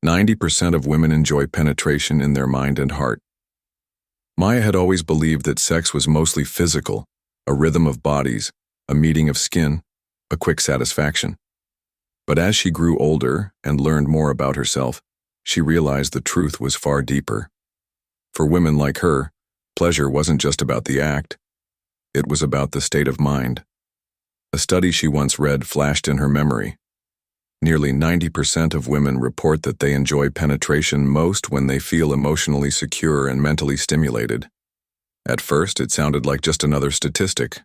90% of women enjoy penetration in their mind and heart. Maya had always believed that sex was mostly physical, a rhythm of bodies, a meeting of skin, a quick satisfaction. But as she grew older and learned more about herself, she realized the truth was far deeper. For women like her, pleasure wasn't just about the act, it was about the state of mind. A study she once read flashed in her memory. Nearly 90% of women report that they enjoy penetration most when they feel emotionally secure and mentally stimulated. At first, it sounded like just another statistic,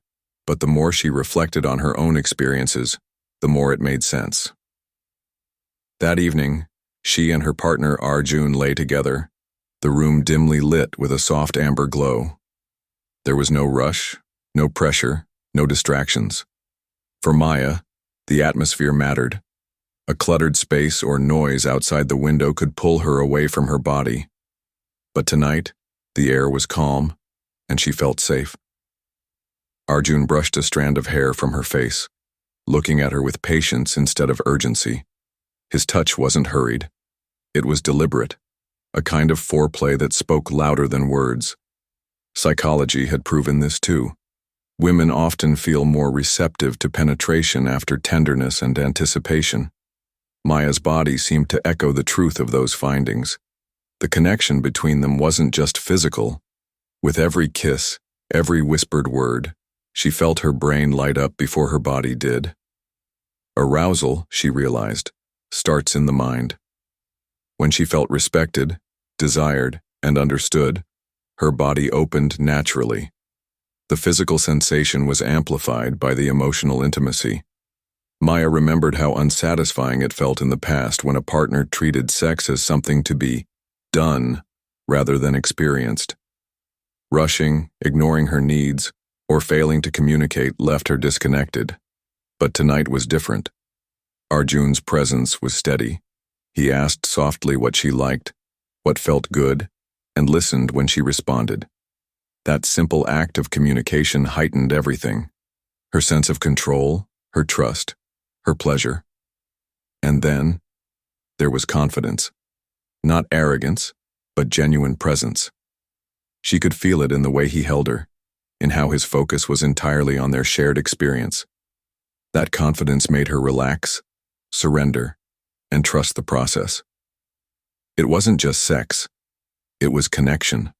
but the more she reflected on her own experiences, the more it made sense. That evening, she and her partner Arjun lay together, the room dimly lit with a soft amber glow. There was no rush, no pressure, no distractions. For Maya, the atmosphere mattered. A cluttered space or noise outside the window could pull her away from her body. But tonight, the air was calm, and she felt safe. Arjun brushed a strand of hair from her face, looking at her with patience instead of urgency. His touch wasn't hurried. It was deliberate, a kind of foreplay that spoke louder than words. Psychology had proven this too. Women often feel more receptive to penetration after tenderness and anticipation. Maya's body seemed to echo the truth of those findings. The connection between them wasn't just physical. With every kiss, every whispered word, she felt her brain light up before her body did. Arousal, she realized, starts in the mind. When she felt respected, desired, and understood, her body opened naturally. The physical sensation was amplified by the emotional intimacy. Maya remembered how unsatisfying it felt in the past when a partner treated sex as something to be done rather than experienced. Rushing, ignoring her needs, or failing to communicate left her disconnected. But tonight was different. Arjun's presence was steady. He asked softly what she liked, what felt good, and listened when she responded. That simple act of communication heightened everything. Her sense of control, her trust, her pleasure. And then, there was confidence. Not arrogance, but genuine presence. She could feel it in the way he held her, in how his focus was entirely on their shared experience. That confidence made her relax, surrender, and trust the process. It wasn't just sex, it was connection.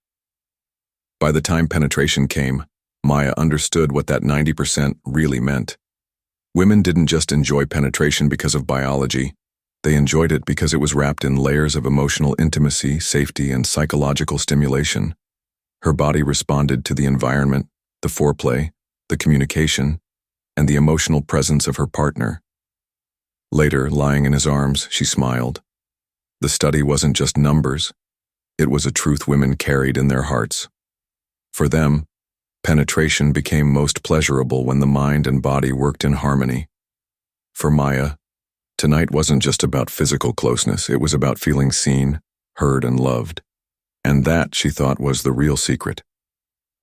By the time penetration came, Maya understood what that 90% really meant. Women didn't just enjoy penetration because of biology, they enjoyed it because it was wrapped in layers of emotional intimacy, safety, and psychological stimulation. Her body responded to the environment, the foreplay, the communication, and the emotional presence of her partner. Later, lying in his arms, she smiled. The study wasn't just numbers, it was a truth women carried in their hearts. For them, penetration became most pleasurable when the mind and body worked in harmony. For Maya, tonight wasn't just about physical closeness, it was about feeling seen, heard, and loved. And that, she thought, was the real secret.